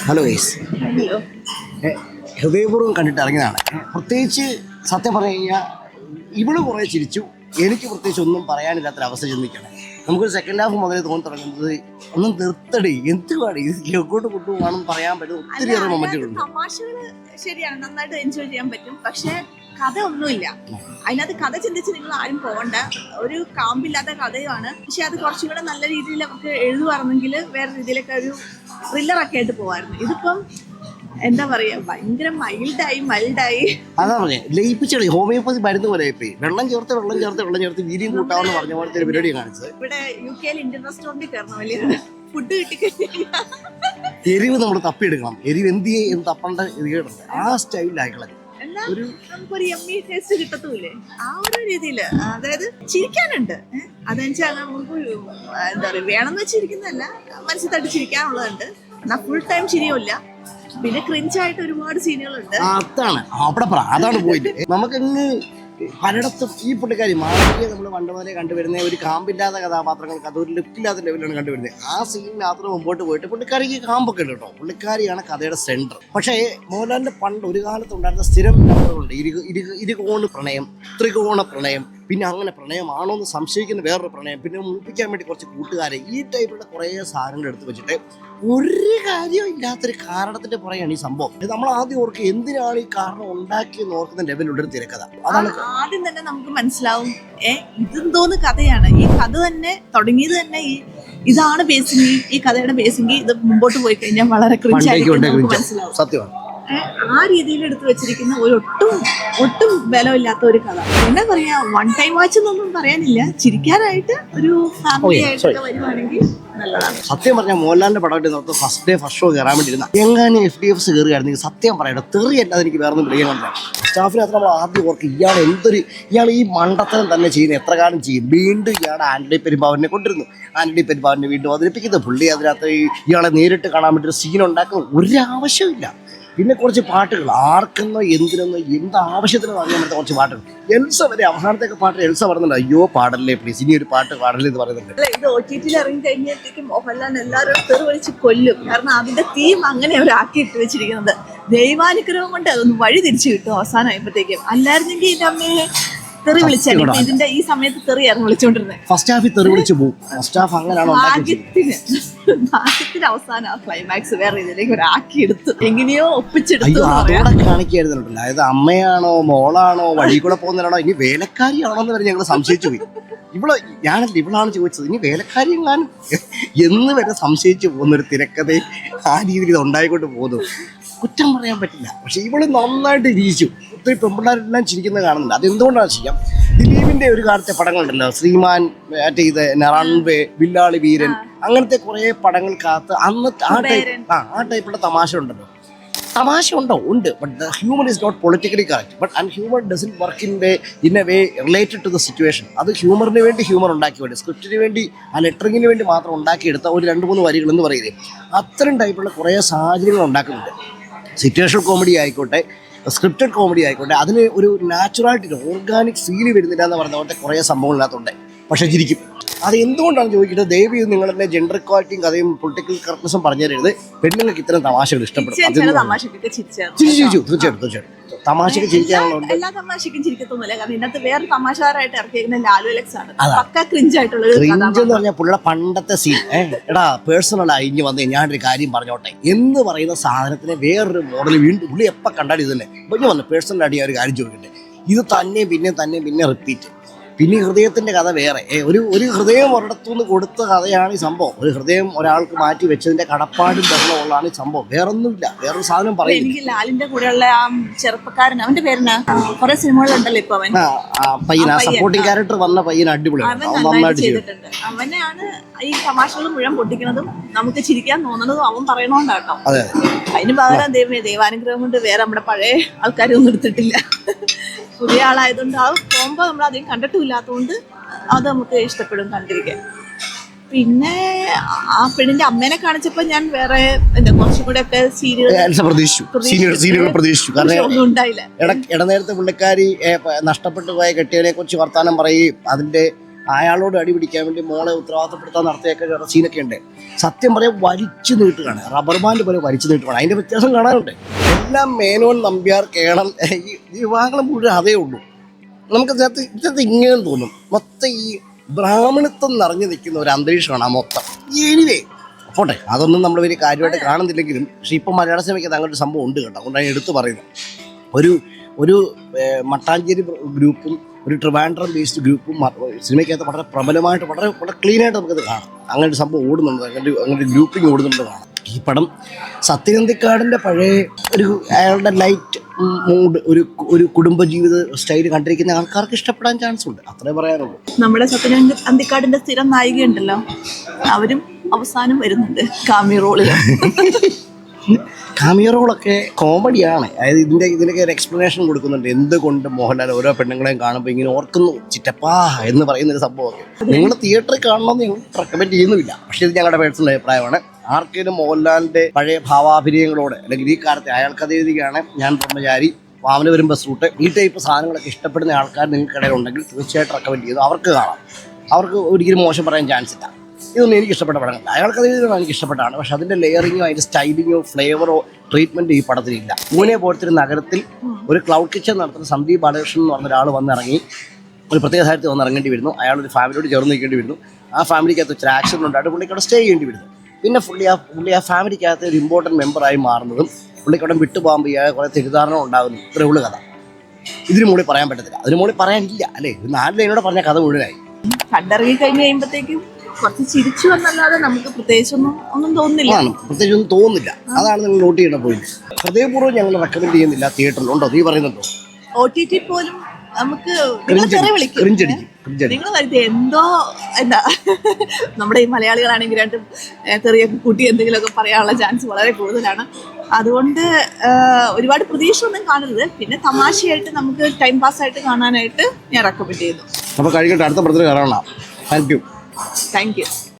Hello guys, ഹൃദയപൂർവ്വം കണ്ടിട്ട് ഇറങ്ങിയതാണ്. പ്രത്യേകിച്ച് സത്യം പറഞ്ഞു കഴിഞ്ഞാൽ ഇവള് കുറേ ചിരിച്ചു, എനിക്ക് പ്രത്യേകിച്ച് ഒന്നും പറയാനില്ലാത്തൊരവസ്ഥ ചിന്തിക്കണം. നമുക്കൊരു സെക്കൻഡ് ഹാഫ് മുതലേ തോന്നി തുടങ്ങുന്നത് ഒന്നും നിർത്തടി, എന്തുവാണ് ഇത് എങ്ങോട്ട് കൊണ്ടുപോകണമെന്ന് പറയാൻ പറ്റും. ഒത്തിരിയേറെ മൊമെന്റുകളുണ്ട്. തമാശകള് ശരിയാണ്, നന്നായിട്ട് എൻജോയ് ചെയ്യാൻ പറ്റും. പക്ഷെ കഥ ഒന്നുമില്ല അതിനകത്ത്. കഥ ചിന്തിച്ച് നിങ്ങൾ ആരും പോകണ്ട. ഒരു കാമ്പില്ലാത്ത കഥയുമാണ്. പക്ഷെ അത് കുറച്ചും കൂടെ നല്ല രീതിയിൽ നമുക്ക് എഴുതുവാണെങ്കിൽ വേറെ രീതിയിലൊക്കെ ഒരു ത്രില്ലറൊക്കെ ആയിട്ട് പോവായിരുന്നു. ഇതിപ്പം എന്താ പറയാ, ഭയങ്കര മൈൽഡായി അതാ പറഞ്ഞേ, ലയിപ്പിച്ചളി ഹോമിയോപ്പതി മരുന്ന് പോലെ വെള്ളം ചേർത്ത് വീര്യം കൂട്ടാമെന്ന് പറഞ്ഞ പോലത്തെ ഒരു പരിപാടി കാണിച്ചത്. ഇവിടെ UK ഇന്ത്യൻ റെസ്റ്റോറന്റിൽ കയറണം, വലിയ ഫുഡ് കിട്ടിക്കഴിഞ്ഞാൽ എരിവ് നമ്മൾ തപ്പിയെടുക്കണം. എരിവ് എന്ത് തപ്പേണ്ട രീതിയുണ്ട്, ആ സ്റ്റൈലിലായിക്കളെ നമുക്കൊരു എമ്മി ടേസ്റ്റ് കിട്ടത്തൂല്ലേ, ആ ഒരു രീതിയില്. അതായത് ചിരിക്കാനുണ്ട്, അതെന്നുവെച്ചാൽ നമുക്ക് എന്താ പറയാ, വേണമെന്ന് വെച്ചിരിക്കുന്നതല്ല, മനസ്സിൽ തട്ടി ചിരിക്കാനുള്ളതുണ്ട്. എന്നാൽ ഫുൾ ടൈം ചിരിയുമില്ല. പിന്നെ ക്രിഞ്ചായിട്ട് ഒരുപാട് സീനുകളുണ്ട്. അതാണ് പോയിട്ട് നമുക്കങ്ങ് പലയിടത്തും ഈ പുള്ളിക്കാരി മാളവികയെ നമ്മൾ പണ്ട് മുതലേ കണ്ടുവരുന്ന ഒരു കാമ്പില്ലാത്ത കഥാപാത്രങ്ങൾക്ക് അതൊരു ലിഫ്റ്റില്ലാത്ത ലെവലാണ് കണ്ടുവരുന്നത്. ആ സീനിനകത്ത് മുമ്പോട്ട് പോയിട്ട് പുള്ളിക്കാരിക്ക് കാമ്പൊക്കെ ഉണ്ട് കേട്ടോ. പുള്ളിക്കാരിയാണ് കഥയുടെ സെൻറ്റർ. പക്ഷേ മോഹൻലാലിൻ്റെ പണ്ട് ഒരു കാലത്ത് ഉണ്ടായിരുന്ന സ്ഥിരം നമ്പറുകളുണ്ട്. ഇരുകോണ പ്രണയം, ത്രികോണ പ്രണയം, പിന്നെ അങ്ങനെ പ്രണയമാണോ എന്ന് സംശയിക്കുന്ന വേറൊരു പ്രണയം, പിന്നെ മൂപ്പിക്കാൻ വേണ്ടി കുറച്ച് കൂട്ടുകാരെ, ഈ ടൈപ്പിലുള്ള കുറേ സാധനങ്ങൾ എടുത്ത് വെച്ചിട്ട് ഒരു കാര്യം ഇല്ലാത്തൊരു കാരണത്തിന്റെ പുറകെയാണ് ഈ സംഭവം. നമ്മൾ ആദ്യം ഓർക്കുക എന്തിനാണ് ഈ കാരണം ഉണ്ടാക്കിയെന്ന് ഓർക്കുന്ന ലെവലുള്ളൊരു തിരക്കഥ. അതാണ് ആദ്യം തന്നെ നമുക്ക് മനസ്സിലാവും, ഇതെന്തോന്ന് കഥയാണ്. ഈ കഥ തന്നെ തുടങ്ങിയത് തന്നെ ഇതാണ് ബേസിങ്, ഈ കഥയുടെ ബേസിങ്. ഇത് മുമ്പോട്ട് പോയി കഴിഞ്ഞാൽ വളരെ മനസ്സിലാവും. സത്യമാണ്. ആ രീതിയിൽ എടുത്ത് വെച്ചിരിക്കുന്ന ഒരു ഒട്ടും ബലമില്ലാത്ത ഒരു കഥ. എന്താ പറയാ, വൺ ടൈം വാച്ച് എന്നൊന്നും പറയാനില്ല. ചിരിക്കാനായിട്ട് ഒരു ഫാമിലി ആയിട്ടൊക്കെ വരുവാണെങ്കിൽ നല്ലതാണ്. സത്യം പറഞ്ഞാൽ മോഹൻലാലിന്റെ പടമായിട്ട് നോക്കുക ഫസ്റ്റ് ഡേ ഫസ്റ്റ് ഷോ കയറാൻ വേണ്ടിയിരുന്ന എങ്ങനെ FDFs കയറുകയായിരുന്നെങ്കിൽ സത്യം പറയട്ടെ തെറിയല്ലാതെ എനിക്ക് വേറെ ഒന്നും വിളിക്കാൻ കണ്ടില്ല. സ്റ്റാഫിനകത്ത് നമ്മൾ ആദ്യം ഓർക്കും ഇയാൾ ഈ മണ്ടത്തരം തന്നെ ചെയ്യുന്നത് എത്ര കാലം ചെയ്യും. വീണ്ടും ഇയാളെ ആന്റണി പെരുമ്പാവൂരിനെ കൊണ്ടിരുന്നു. ആന്റണി പെരുമ്പാവൂരിനെ വീണ്ടും അവതരിപ്പിക്കുന്നത് പുള്ളി അതിനകത്ത് ഇയാളെ നേരിട്ട് കാണാൻ വേണ്ടി ഒരു സീൻ ഉണ്ടാക്കുന്ന ഒരാവശ്യമില്ല. പിന്നെ കുറച്ച് പാട്ടുകൾ ആർക്കെന്നോ എന്തിനെന്നോ എന്ത് ആവശ്യത്തിനോ അറിയാൻ പറ്റുന്ന കുറച്ച് പാട്ടുകൾ. എൽസ വരെ അവസാനത്തേക്ക് പാട്ട് എൽസ പറയുന്നുണ്ട്, അയ്യോ പാടല്ലേ പ്ലീസ്, ഇനി ഒരു പാട്ട് പാടല്ലേ എന്ന് പറയുന്നുണ്ട്. ഇത് OTT ഇറങ്ങി കഴിഞ്ഞപ്പോഴത്തേക്കും മോഹൻലാൽ എല്ലാവരും തെറി വിളിച്ച് കൊല്ലും. കാരണം അതിന്റെ തീം അങ്ങനെ അവരാക്കി ഇട്ട് വെച്ചിരിക്കുന്നത്. ദൈവാനുഗ്രഹം കൊണ്ട് അതൊന്ന് വഴി തിരിച്ചു കിട്ടും അവസാനമായപ്പോഴത്തേക്കും. അല്ലായിരുന്നെങ്കിൽ ഇതിന്റെ അമ്മയെ തെറി വിളിച്ചാലും ഇതിന്റെ ഈ സമയത്ത് തെറിയായിരുന്നു വിളിച്ചോണ്ടിരുന്നത്. ഫസ്റ്റ് ഹാഫിൽ തെറി വിളിച്ചു പോകും. ഫസ്റ്റ് ഹാഫ് അങ്ങനെയാണോ ഭാഗ്യത്തിന് അവസാനം ക്ലൈമാക്സ് വേറെ ഇതിലേക്ക് ഒരാക്കി എടുത്തു, എങ്ങനെയോ ഒപ്പിച്ചെടുത്തു. അതോടെ കാണിക്കായിരുന്നുണ്ടല്ലോ, അതായത് അമ്മയാണോ മോളാണോ വഴി കൂടെ പോകുന്നവരാണോ ഇനി വേലക്കാരിയാണോ എന്ന് വരെ ഞങ്ങൾ സംശയിച്ചു പോയി. ഇവളാണ് ചോദിച്ചത്, ഇനി വേലക്കാരി എങ്ങാനും എന്ന് വരെ സംശയിച്ചു പോകുന്നൊരു തിരക്കഥയും ആ രീതിയിൽ ഇത് ഉണ്ടായിക്കൊണ്ട് പോകുന്നു. കുറ്റം പറയാൻ പറ്റില്ല. പക്ഷെ ഇവള് നന്നായിട്ട് ചിരിച്ചു. ഒത്തിരി പെൺപിള്ളേരെല്ലാം ചിരിക്കുന്നത് കാണുന്നുണ്ട്. അതെന്തുകൊണ്ടാണ് ചെയ്യാം. ദിലീപിന്റെ ഒരു കാലത്തെ പടങ്ങളുണ്ടല്ലോ, ശ്രീമാൻ, മറ്റേ ഇത് റൺവേ, വില്ലാളി വീരൻ, അങ്ങനത്തെ കുറേ പടങ്ങൾക്കകത്ത് അന്നത്തെ ആ ടൈപ്പുള്ള തമാശ ഉണ്ടല്ലോ. തമാശ ഉണ്ട്. But the humour is not politically correct. But and humour doesn't work in a way related to the situation. അത് ഹ്യൂമറിന് വേണ്ടി ഹ്യൂമർ ഉണ്ടാക്കി സ്ക്രിപ്റ്റിന് വേണ്ടി ആ ലെറ്ററിങ്ങിന് വേണ്ടി മാത്രം ഉണ്ടാക്കിയെടുത്ത ഒരു 2-3 വരികൾ എന്ന് പറയുന്നത്. അത്തരം ടൈപ്പുള്ള കുറേ സാഹചര്യങ്ങൾ ഉണ്ടാക്കുന്നുണ്ട്. സിറ്റുവേഷണൽ കോമഡി ആയിക്കോട്ടെ, സ്ക്രിപ്റ്റഡ് കോമഡി ആയിക്കോട്ടെ, അതിന് ഒരു നാച്ചുറാലിറ്റി ഓർഗാനിക് ഫീല് വരുന്നില്ല എന്ന് പറഞ്ഞ പോലത്തെ കുറേ സംഭവങ്ങളിനകത്തുണ്ട്. പക്ഷേ ചിരിക്കും. അത് എന്തുകൊണ്ടാണ് ചോദിക്കുന്നത്, ദയവ് ചെയ്ത് നിങ്ങളുടെ ജെൻഡർ ഇക്വാലിറ്റിയും കഥയും പൊളിറ്റിക്കൽ കറക്റ്റ്നസും പറഞ്ഞു തരരുത്. പെണ്ണുങ്ങൾക്ക് ഇത്തരം തമാശകൾ ഇഷ്ടപ്പെടും. തീർച്ചയായിട്ടും തമാശക്ക് ചിരിക്കാനുള്ളത്. എല്ലാ തമാശക്കും ചിരിക്കത്തൊന്നുമില്ല. കാരണം ഇതിനകത്ത് വേറെ തമാശകാരായിട്ട് ഇറക്കിയിരിക്കുന്ന ലാലു അലക്സ് ആണ്. പക്ക ക്രിഞ്ചായിട്ടുള്ള ക്രിഞ്ച് എന്ന് പറഞ്ഞാൽ പുള്ള പണ്ടത്തെ സീൻ, എടാ പേഴ്സണൽ അഴിഞ്ഞ് വന്ന് ഞാനൊരു കാര്യം പറഞ്ഞോട്ടെ എന്ന് പറയുന്ന സാധനത്തിന് വേറൊരു മോഡൽ വീണ്ടും പുള്ളി എപ്പോൾ കണ്ടാലും ഇത് തന്നെ ഇപ്പം വന്നു പേഴ്സണൽ അടി ഒരു കാര്യം ചോദിക്കട്ടെ. ഇത് തന്നെ പിന്നെ റിപ്പീറ്റ്. പിന്നെ ഹൃദയത്തിന്റെ കഥ വേറെ. ഒരു ഹൃദയം ഒരിടത്തുനിന്ന് കൊടുത്ത കഥയാണ് ഈ സംഭവം. ഒരു ഹൃദയം ഒരാൾക്ക് മാറ്റി വെച്ചതിന്റെ കടപ്പാടും ബഹളമുള്ളതാണ് ഈ സംഭവം. വേറൊന്നുമില്ല, വേറൊരു സാധനം പറയും. എനിക്ക് ലാലിന്റെ കൂടെയുള്ള ആ ചെറുപ്പക്കാരൻ, അവന്റെ പേരെന്നാ, കുറെ സിനിമകളുണ്ടല്ലോ ഇപ്പൊ അവൻ. പയ്യൻ, ആ സപ്പോർട്ടിംഗ് ക്യാരക്ടർ വന്ന പയ്യൻ അടിപൊളിയാണ്, നന്നായിട്ട് ചെയ്തിട്ടുണ്ട്. അവനെയാണ് ഈ തമാശകൾ മുഴുവൻ പൊട്ടിക്കുന്നതും നമുക്ക് ചിരിക്കാൻ തോന്നുന്നതും അവൻ പറയണോണ്ടാട്ടോ. അതിന് പകരം ദൈവാനുഗ്രഹം കൊണ്ട് വേറെ നമ്മുടെ പഴയ ആൾക്കാരൊന്നും എടുത്തിട്ടില്ല. പുതിയ ആളായതുകൊണ്ട് ആ കോമ്പോ നമ്മൾ അധികം കണ്ടിട്ടില്ലാത്തതുകൊണ്ട് അത് നമുക്ക് ഇഷ്ടപ്പെടും കണ്ടിരിക്കാൻ. പിന്നെ ആ പെണ്ണിന്റെ അമ്മേനെ കാണിച്ചപ്പോ ഞാൻ വേറെ കുറച്ചും കൂടെ ഒക്കെ പ്രതീക്ഷിച്ചു. കാരണം ഇടനേരത്തെ പുള്ളിക്കാരി നഷ്ടപ്പെട്ടു പോയ കെട്ടിയവനെ കുറിച്ച് വർത്താനം പറയുകയും അതിന്റെ അയാളോട് അടി പിടിക്കാൻ വേണ്ടി മോളെ ഉത്തരവാദിത്തപ്പെടുത്താൻ നടത്തിയൊക്കെ സീനൊക്കെ ഉണ്ട്. സത്യം പറയാൻ വലിച്ചു നീട്ടുകയാണ്, റബ്ബർ ബാൻഡ് പോലെ വലിച്ചു നീട്ടുകയാണ്. അതിൻ്റെ വ്യത്യാസം കാണാനുണ്ട്. എല്ലാം മേനോൻ, നമ്പ്യാർ, കേണൽ, ഈ വിഭാഗങ്ങൾ മുഴുവൻ അതേ ഉള്ളൂ. നമുക്ക് ഇതിനകത്ത് ഇങ്ങനെ തോന്നും, മൊത്തം ഈ ബ്രാഹ്മണത്വം നിറഞ്ഞു നിൽക്കുന്ന ഒരു അന്തരീക്ഷമാണ് ആ മൊത്തം. എനിവേ പോട്ടെ, അതൊന്നും നമ്മൾ വലിയ കാര്യമായിട്ട് കാണുന്നില്ലെങ്കിലും പക്ഷേ ഇപ്പം മലയാള സിനിമയ്ക്ക് അങ്ങനെ ഒരു സംഭവം ഉണ്ട് കേട്ടോ. അതുകൊണ്ടാണ് എടുത്ത് പറയുന്നത്. ഒരു മട്ടാഞ്ചേരി ഗ്രൂപ്പും ഒരു ട്രിവാൻഡ്രം ബേസ്ഡ് ഗ്രൂപ്പും സിനിമയ്ക്കകത്ത് വളരെ പ്രബലമായിട്ട് വളരെ വളരെ ക്ലീനായിട്ട് നമുക്കത് കാണാം. അങ്ങനെ ഒരു സംഭവം ഓടുന്നുണ്ട്, അങ്ങനെ ഗ്രൂപ്പിംഗ് ഓടുന്നുണ്ട് കാണാം. ഈ പടം സത്യനന്ദിക്കാടിൻ്റെ പഴയ അയാളുടെ ലൈറ്റ് മൂഡ്, ഒരു കുടുംബജീവിത സ്റ്റൈൽ കണ്ടിരിക്കുന്ന ആൾക്കാർക്ക് ഇഷ്ടപ്പെടാൻ ചാൻസ് ഉണ്ട്, അത്രേ പറയാനുള്ളൂ. നമ്മുടെ സത്യനന്ദിക്കാടിന്റെ സ്ഥിരം നായികയുണ്ടല്ലോ, അവരും അവസാനം വരുന്നുണ്ട് കാമിയോ റോളിൽ. കാമിയോ റോളൊക്കെ കോമഡിയാണ്. അതായത് ഇതിനൊക്കെ ഒരു എക്സ്പ്ലനേഷൻ കൊടുക്കുന്നുണ്ട്, എന്തുകൊണ്ട് മോഹൻലാൽ ഓരോ പെണ്ണുങ്ങളെയും കാണുമ്പോൾ ഇങ്ങനെ ഓർക്കുന്നു ചിറ്റപ്പാ എന്ന് പറയുന്നൊരു സംഭവമൊക്കെ. നിങ്ങൾ തിയേറ്ററിൽ കാണണമെന്ന് ഞങ്ങൾ റെക്കമെൻഡ് ചെയ്യുന്നുമില്ല, പക്ഷേ ഇത് ഞങ്ങളുടെ പേഴ്സണൽ അഭിപ്രായമാണ്. ആർക്കെങ്കിലും മോഹൻലാലിൻ്റെ പഴയ ഭാവാഭിനയങ്ങളോട് അല്ലെങ്കിൽ ഈ കാലത്തെ അയാൾക്കത് എഴുതുകയാണ് ഞാൻ ബ്രഹ്മചാരി, വാമന വരും ബസ് റൂട്ട്, ഈ ടൈപ്പ് സാധനങ്ങളൊക്കെ ഇഷ്ടപ്പെടുന്ന ആൾക്കാർ നിങ്ങൾക്കിടയിൽ ഉണ്ടെങ്കിൽ തീർച്ചയായിട്ടും റെക്കമെൻഡ് ചെയ്തു അവർക്ക് കാണാം. അവർക്ക് ഒരിക്കലും മോശം പറയാൻ ചാൻസ് ഇല്ല. ഇതൊന്നും എനിക്ക് ഇഷ്ടപ്പെട്ട പടങ്ങളല്ല. അയാൾക്കത് എഴുതുന്നത് എനിക്ക് ഇഷ്ടപ്പെട്ടാണ്, പക്ഷെ അതിൻ്റെ ലെയറിങ്ങോ അതിൻ്റെ സ്റ്റൈലിങ്ങോ ഫ്ലേവറോ ട്രീറ്റ്മെൻറ്റ് ഈ പടത്തിലില്ല. പൂനെ പോലത്തെ ഒരു നഗരത്തിൽ ഒരു ക്ലൗഡ് കിച്ചൺ നടത്തുന്ന സന്ദീപ് ബാലകൃഷ്ണൻ എന്ന് പറഞ്ഞ ഒരാൾ വന്നിറങ്ങി ഒരു പ്രത്യേക സാഹചര്യത്തിൽ വന്നിറങ്ങേണ്ടി വരുന്നു. അയാളൊരു ഫാമിലിയോട് ചേർന്ന് നിൽക്കേണ്ടി വരുന്നു. ആ ഫാമിലിക്കകത്ത് ഒരു ആക്സിഡൻ്റ് ഉണ്ടായിട്ട് പുള്ളിക്കവിടെ സ്റ്റേ ചെയ്യേണ്ടി വരുന്നു. പിന്നെ പുള്ളി ആ ഫാമിലിക്കകത്ത് ഒരു ഇമ്പോർട്ടൻറ്റ് മെമ്പറായി മാറുന്നതും പുള്ളിക്കവിടെ വിട്ടുപോകുമ്പോൾ ഇയാൾ കുറേ തെറ്റിദ്ധാരണ ഉണ്ടാകുന്നു. ഇത്രയേ ഉള്ളൂ കഥ. ഇതിന് മുകളിൽ പറയാൻ പറ്റത്തില്ല, അതിന് മുകളിൽ പറയാനില്ല അല്ലേ. 4 ലൈനോടെ പറഞ്ഞ കഥ മുഴുവനായി. കണ്ടിറങ്ങി കഴിഞ്ഞ് കഴിയുമ്പോഴത്തേക്കും കുറച്ച് ചിരിച്ചു വന്നല്ലാതെ നമുക്ക് ഒന്നും തോന്നുന്നില്ല. പ്രത്യേകിച്ച് ഒന്നും തോന്നുന്നില്ല. അതാണ് നിങ്ങൾ നോട്ട് ചെയ്യേണ്ട പോയിന്റ്. ഹൃദയപൂർവ്വം ഞങ്ങൾ റെക്കമെൻഡ് ചെയ്യുന്നില്ല തിയേറ്ററിൽ. ഉണ്ടോ നീ പറയുന്നുണ്ടോ? OTT പോലും നമുക്ക് നിങ്ങൾ വരുത്തി എന്താ നമ്മുടെ ഈ മലയാളികളാണെങ്കിൽ രണ്ടും തെറിയൊക്കെ കൂട്ടി എന്തെങ്കിലുമൊക്കെ പറയാനുള്ള ചാൻസ് വളരെ കൂടുതലാണ്. അതുകൊണ്ട് ഒരുപാട് പ്രതീക്ഷ ഒന്നും കാണരുത്. പിന്നെ തമാശയായിട്ട് നമുക്ക് ടൈം പാസ്സായിട്ട് കാണാനായിട്ട് ഞാൻ റെക്കമെൻഡ് ചെയ്യുന്നു. അപ്പോൾ കഴിക്കട്ടെ, അടുത്ത പടത്തിൽ കാണാം. Thank you.